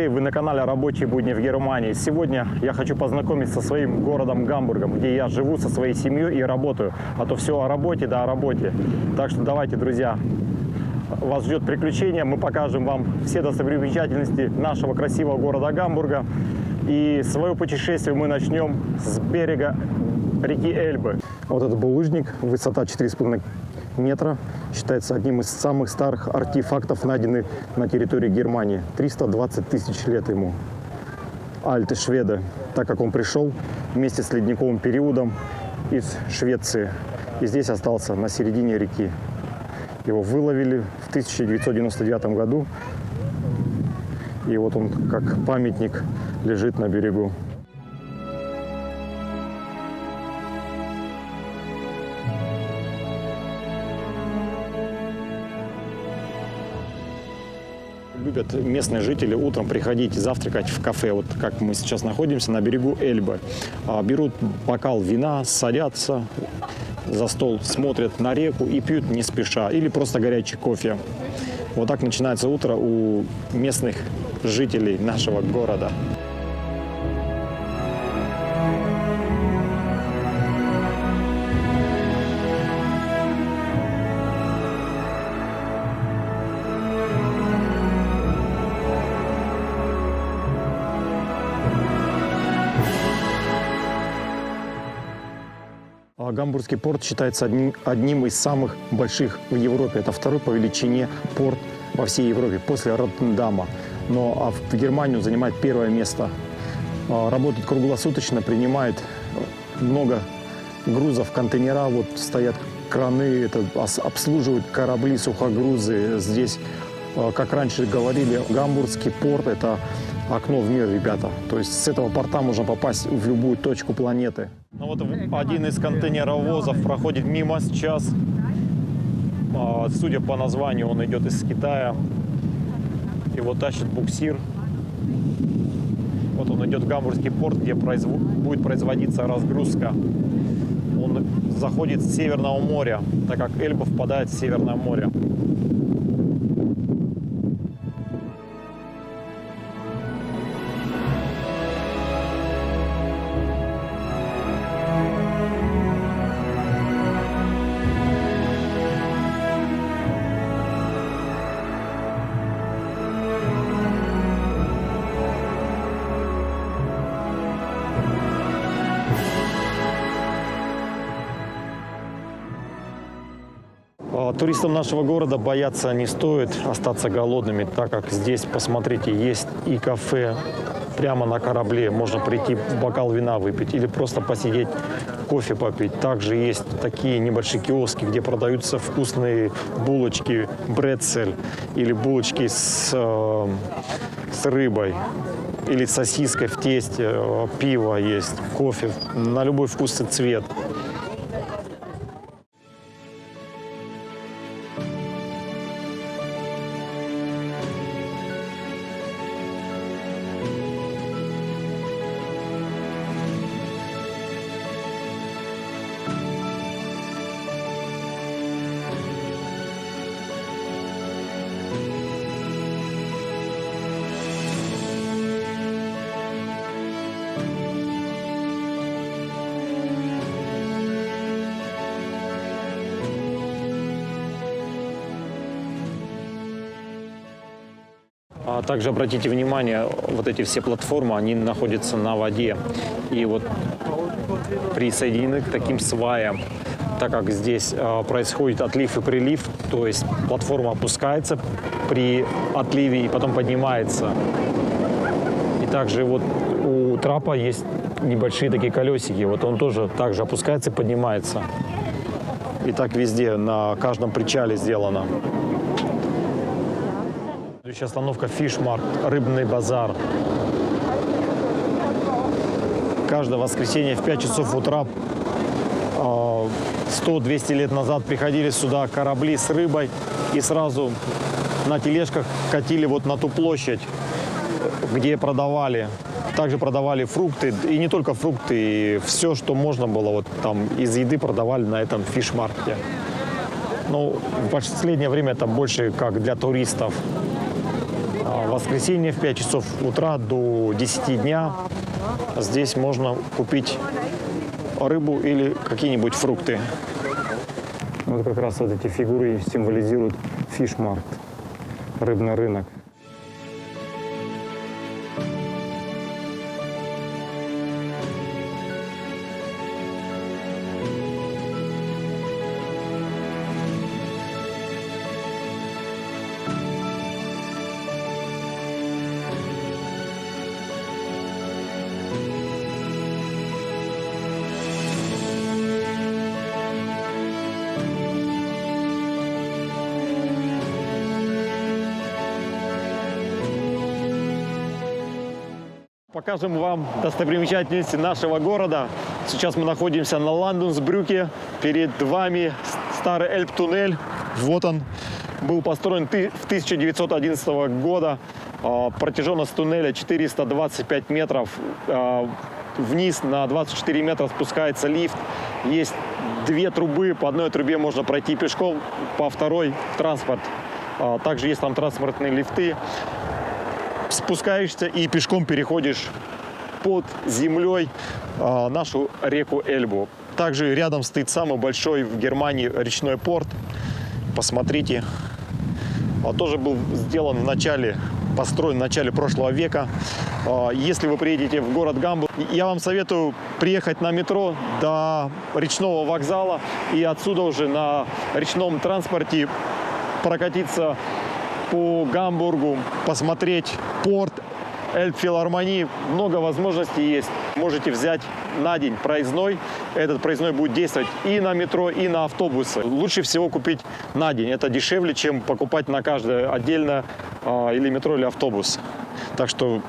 Андрей, вы на канале «Рабочие будни в Германии». Сегодня я хочу познакомиться со своим городом Гамбургом, где я живу со своей семьей и работаю. А то все о работе, да о работе. Так что давайте, друзья, вас ждет приключение. Мы покажем вам все достопримечательности нашего красивого города Гамбурга. И свое путешествие мы начнем с берега реки Эльбы. Вот этот булыжник, высота 4,5 метра, считается одним из самых старых артефактов, найденных на территории Германии. 320 тысяч лет ему. Альты шведы, так как он пришел вместе с ледниковым периодом из Швеции. И здесь остался на середине реки. Его выловили в 1999 году. И вот он как памятник лежит на берегу. Любят местные жители утром приходить завтракать в кафе, вот как мы сейчас находимся на берегу Эльбы. Берут бокал вина, садятся за стол, смотрят на реку и пьют не спеша, или просто горячий кофе. Вот так начинается утро у местных жителей нашего города. Гамбургский порт считается одним из самых больших в Европе. Это второй по величине порт во всей Европе после Роттердама. Но в Германию занимает первое место. Работает круглосуточно, принимает много грузов, контейнера. Вот стоят краны, это обслуживают корабли, сухогрузы. Здесь, как раньше говорили, Гамбургский порт – это окно в мир, ребята. То есть с этого порта можно попасть в любую точку планеты. Ну вот один из контейнеровозов проходит мимо сейчас. Судя по названию, он идет из Китая. Его тащит буксир. Вот он идет в Гамбургский порт, где будет производиться разгрузка. Он заходит с Северного моря, так как Эльба впадает в Северное море. Туристам нашего города бояться не стоит остаться голодными, так как здесь, посмотрите, есть и кафе прямо на корабле. Можно прийти бокал вина выпить или просто посидеть, кофе попить. Также есть такие небольшие киоски, где продаются вкусные булочки, брецель или булочки с рыбой или сосиской в тесте, пиво есть, кофе на любой вкус и цвет. Также обратите внимание, вот эти все платформы, они находятся на воде. И вот присоединены к таким сваям, так как здесь происходит отлив и прилив, то есть платформа опускается при отливе и потом поднимается. И также вот у трапа есть небольшие такие колесики, вот он тоже также опускается и поднимается. И так везде, на каждом причале сделано. Следующая остановка Фишмаркт, рыбный базар. Каждое воскресенье в 5 часов утра 100-200 лет назад приходили сюда корабли с рыбой и сразу на тележках катили вот на ту площадь, где продавали. Также продавали фрукты, и не только фрукты, и все, что можно было вот там из еды продавали на этом фишмаркете. Ну, в последнее время это больше как для туристов. воскресенье в 5 часов утра до 10 дня здесь можно купить рыбу или какие-нибудь фрукты. Вот как раз вот эти фигуры символизируют фишмаркт, рыбный рынок. Покажем вам достопримечательности нашего города. Сейчас мы находимся на Ландунсбрюке. Перед вами старый Эльб-туннель. Вот он. Был построен в 1911 года. Протяженность туннеля 425 метров. Вниз на 24 метра спускается лифт. Есть две трубы. По одной трубе можно пройти пешком, по второй транспорт. Также есть там транспортные лифты. Спускаешься и пешком переходишь под землей нашу реку Эльбу. Также рядом стоит самый большой в Германии речной порт. Посмотрите. Тоже был сделан построен в начале прошлого века. Если вы приедете в город Гамбург, я вам советую приехать на метро до речного вокзала и отсюда уже на речном транспорте прокатиться по Гамбургу, посмотреть порт, Эльбфилармонии. Много возможностей есть. Можете взять на день проездной. Этот проездной будет действовать и на метро, и на автобусы. Лучше всего купить на день. Это дешевле, чем покупать на каждое отдельно или метро, или автобус. Так что...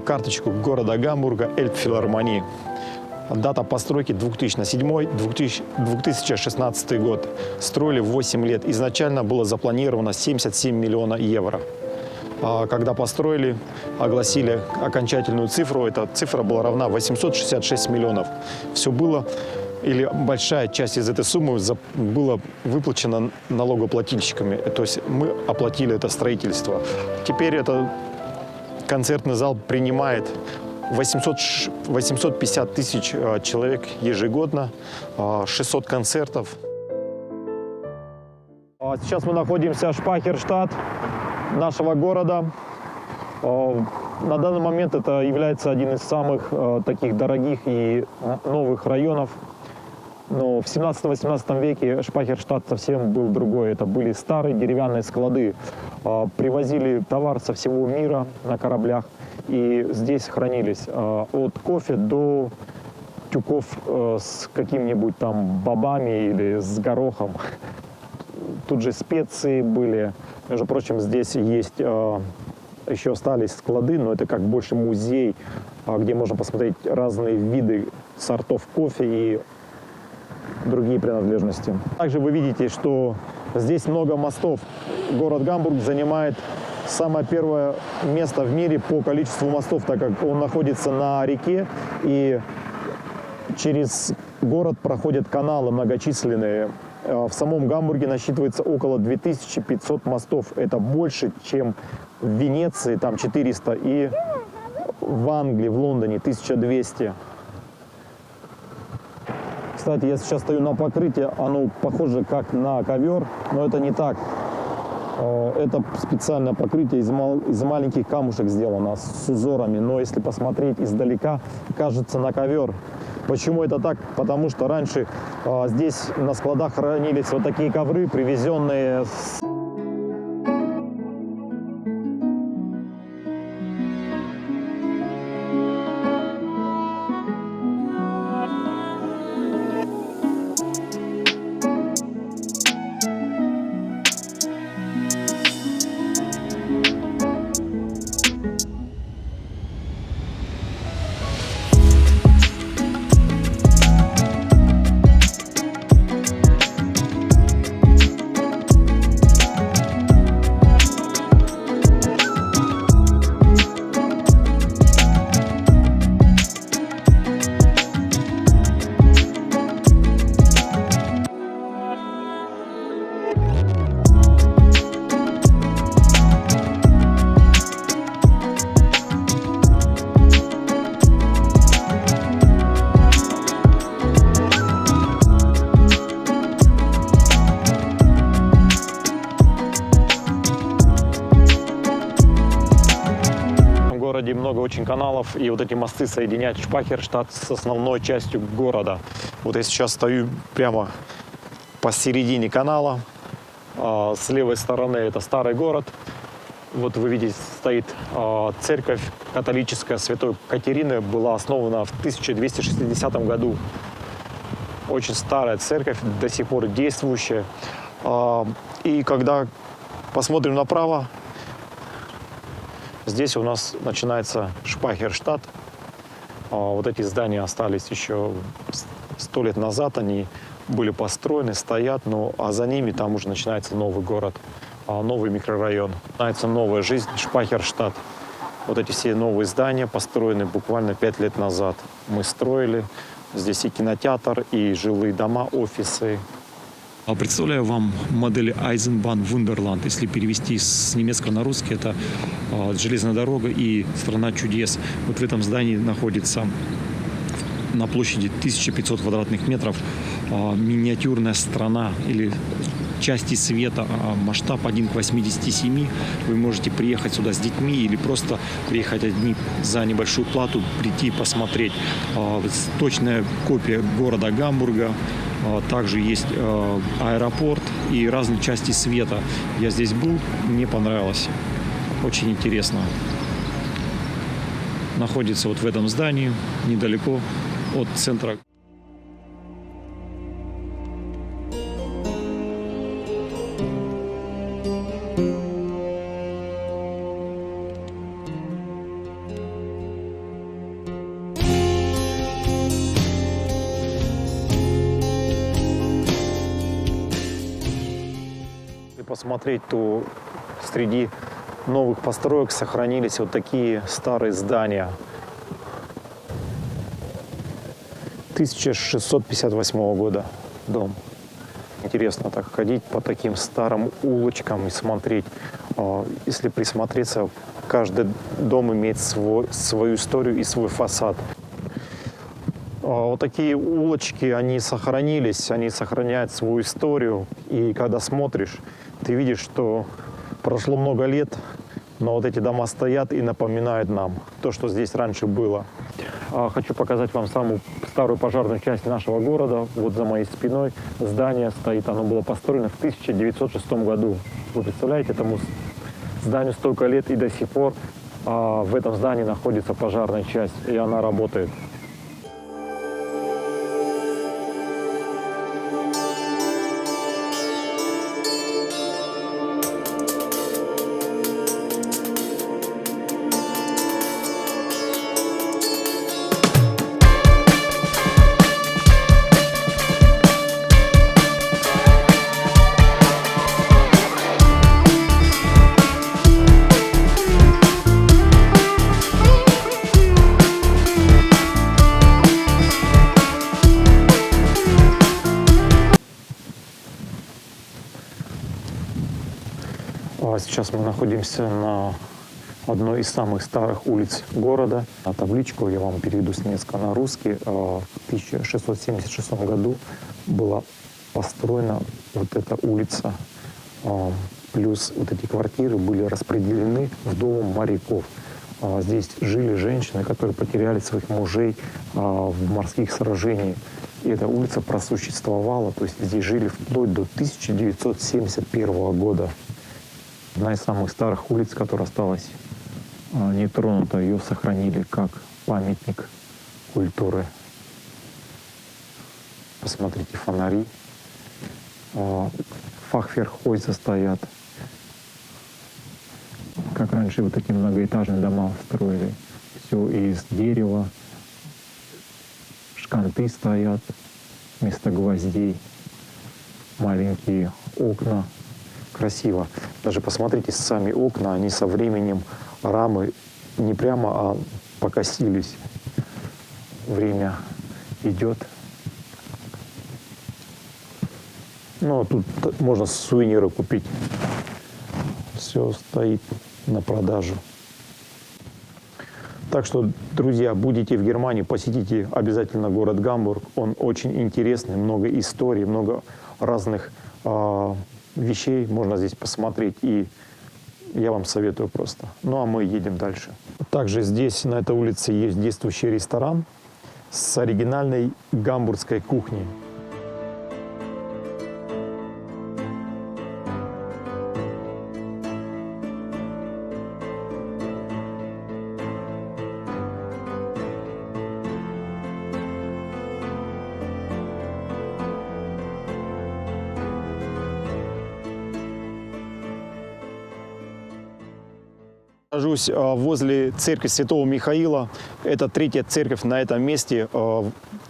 Карточку города Гамбурга Эльбфилармонии. Дата постройки 2007-2016 год. Строили 8 лет. Изначально было запланировано 77 миллионов евро. Когда построили, огласили окончательную цифру. Эта цифра была равна 866 миллионов. Все было, или большая часть из этой суммы была выплачена налогоплательщиками. То есть мы оплатили это строительство. Теперь это концертный зал принимает 850 тысяч человек ежегодно, 600 концертов. Сейчас мы находимся в Шпахерштадт нашего города. На данный момент это является один из самых таких дорогих и новых районов. Но в 17-18 веке Шпахерштадт совсем был другой. Это были старые деревянные склады. Привозили товар со всего мира на кораблях. И здесь хранились от кофе до тюков с какими-нибудь там бобами или с горохом. Тут же специи были. Между прочим, здесь есть еще остались склады, но это как больше музей, где можно посмотреть разные виды сортов кофе и другие принадлежности. Также вы видите, что здесь много мостов. Город Гамбург занимает самое первое место в мире по количеству мостов, так как он находится на реке, и через город проходят каналы многочисленные. В самом Гамбурге насчитывается около 2500 мостов. Это больше, чем в Венеции, там 400, и в Англии, в Лондоне 1200. Кстати, я сейчас стою на покрытии, оно похоже как на ковер, но это не так. Это специальное покрытие из маленьких камушек сделано, с узорами, но если посмотреть издалека, кажется на ковер. Почему это так? Потому что раньше здесь на складах хранились вот такие ковры, привезенные с много очень каналов, и вот эти мосты соединяют Шпахерштадт с основной частью города. Вот я сейчас стою прямо посередине канала. С левой стороны это старый город. Вот вы видите, стоит церковь католическая Святой Катерины, была основана в 1260 году. Очень старая церковь, до сих пор действующая. И когда посмотрим направо, здесь у нас начинается Шпахерштадт. Вот эти здания остались еще 100 лет назад, они были построены, стоят, а за ними там уже начинается новый город, новый микрорайон. Начинается новая жизнь, Шпахерштадт. Вот эти все новые здания построены буквально 5 лет назад. Мы строили здесь и кинотеатр, и жилые дома, офисы. Представляю вам модель Eisenbahn Wunderland. Если перевести с немецкого на русский, это железная дорога и страна чудес. Вот в этом здании находится на площади 1500 квадратных метров миниатюрная страна или части света, масштаб 1 к 87. Вы можете приехать сюда с детьми или просто приехать одни за небольшую плату, прийти посмотреть. Точная копия города Гамбурга. Также есть аэропорт и разные части света. Я здесь был, мне понравилось. Очень интересно. Находится вот в этом здании, недалеко от центра. Посмотреть, то среди новых построек сохранились вот такие старые здания 1658 года дом. Интересно так ходить по таким старым улочкам и смотреть. Если присмотреться, каждый дом имеет свою историю и свой фасад. Вот такие улочки, они сохранились, они сохраняют свою историю. И когда смотришь, ты видишь, что прошло много лет, но вот эти дома стоят и напоминают нам то, что здесь раньше было. Хочу показать вам самую старую пожарную часть нашего города. Вот за моей спиной здание стоит. Оно было построено в 1906 году. Вы представляете, этому зданию столько лет, и до сих пор в этом здании находится пожарная часть, и она работает. Сейчас мы находимся на одной из самых старых улиц города. А табличку я вам переведу с немецкого на русский. В 1676 году была построена вот эта улица. Плюс вот эти квартиры были распределены в дом моряков. Здесь жили женщины, которые потеряли своих мужей в морских сражениях. И эта улица просуществовала, то есть здесь жили вплоть до 1971 года. Одна из самых старых улиц, которая осталась нетронута, ее сохранили как памятник культуры. Посмотрите, фонари, фахверххойзы стоят. Как раньше вот такие многоэтажные дома строили. Все из дерева, шканты стоят вместо гвоздей, маленькие окна. Красиво. Даже посмотрите, сами окна, они со временем, рамы не прямо, а покосились. Время идет. Ну, тут можно сувениры купить. Все стоит на продажу. Так что, друзья, будете в Германии, посетите обязательно город Гамбург. Он очень интересный, много историй, много разных вещей можно здесь посмотреть. И Я вам советую просто. Ну а мы едем дальше. Также здесь, на этой улице, есть действующий ресторан с оригинальной гамбургской кухней. Нахожусь возле церкви Святого Михаила. Это третья церковь на этом месте,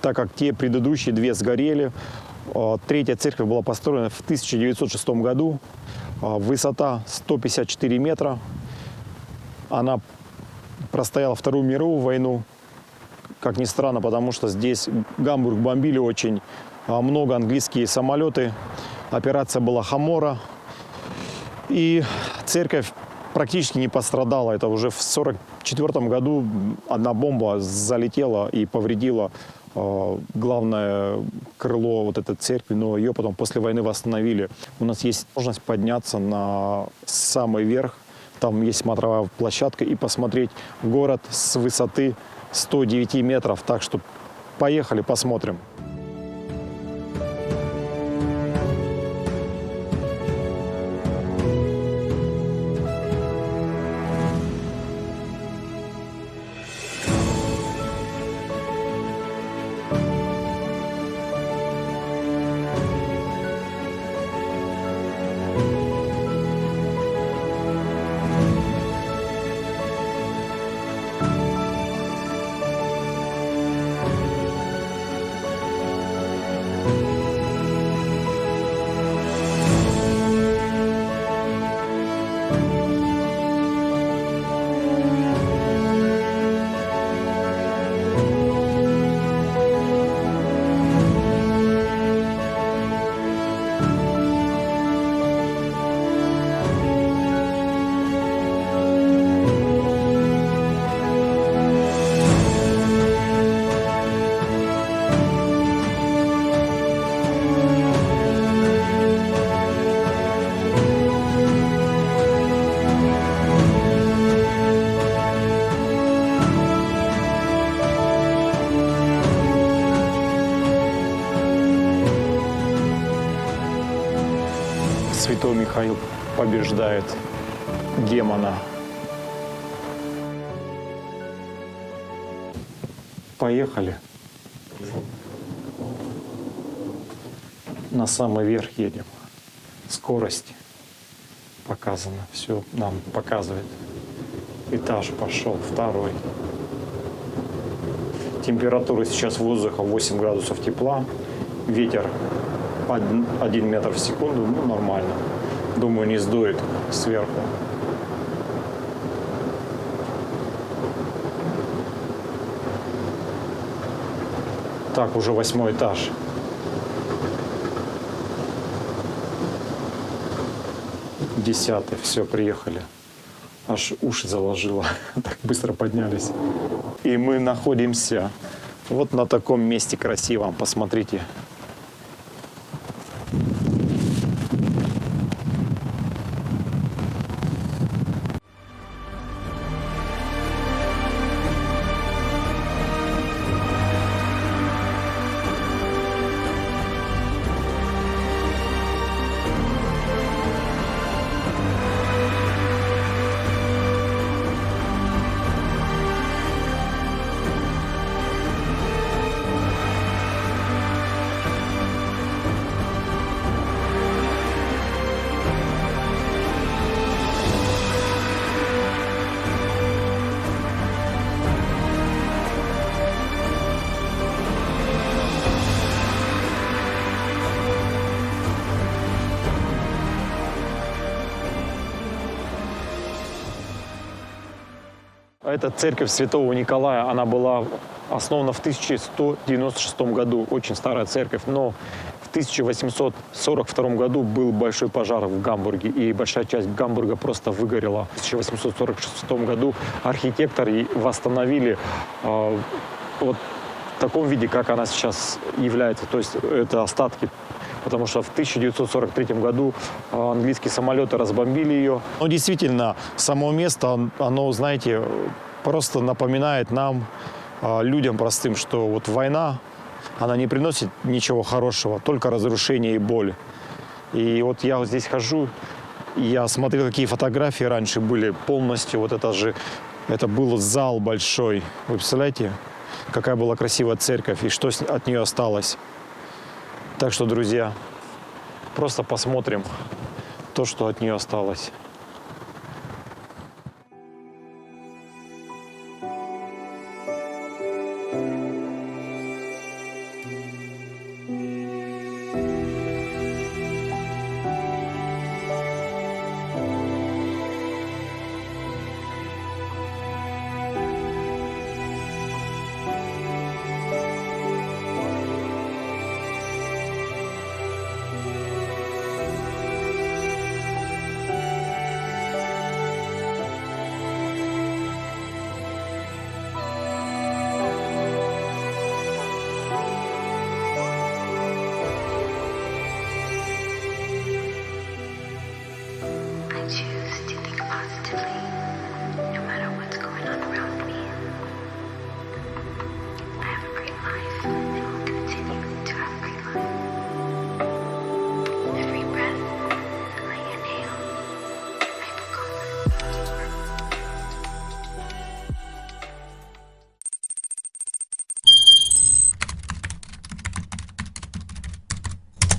так как те предыдущие две сгорели. Третья церковь была построена в 1906 году. Высота 154 метра. Она простояла Вторую мировую войну. Как ни странно, потому что здесь Гамбург бомбили очень много английские самолеты. Операция была «Хамора». И церковь практически не пострадала. Это уже в 1944 году одна бомба залетела и повредила главное крыло вот этой церкви, но ее потом после войны восстановили. У нас есть возможность подняться на самый верх. Там есть смотровая площадка и посмотреть город с высоты 109 метров. Так что поехали, посмотрим. Святой Михаил побеждает демона. Поехали. На самый верх едем. Скорость показана. Все нам показывает. Этаж пошел, второй. Температура сейчас воздуха 8 градусов тепла. Ветер 1 метр в секунду, ну, нормально. Думаю, не сдует сверху. Так, уже 8-й этаж. Десятый, все, приехали. Аж уши заложило, так быстро поднялись. И мы находимся вот на таком месте красивом, посмотрите. Эта церковь Святого Николая, она была основана в 1196 году. Очень старая церковь, но в 1842 году был большой пожар в Гамбурге, и большая часть Гамбурга просто выгорела. В 1846 году архитекторы восстановили вот в таком виде, как она сейчас является. То есть это остатки потому что в 1943 году английские самолеты разбомбили ее. Но действительно, само место, оно, знаете, просто напоминает нам, людям простым, что вот война, она не приносит ничего хорошего, только разрушение и боль. И вот я вот здесь хожу, и я смотрел, какие фотографии раньше были полностью. Вот это был зал большой. Вы представляете, какая была красивая церковь и что от нее осталось. Так что, друзья, просто посмотрим то, что от нее осталось.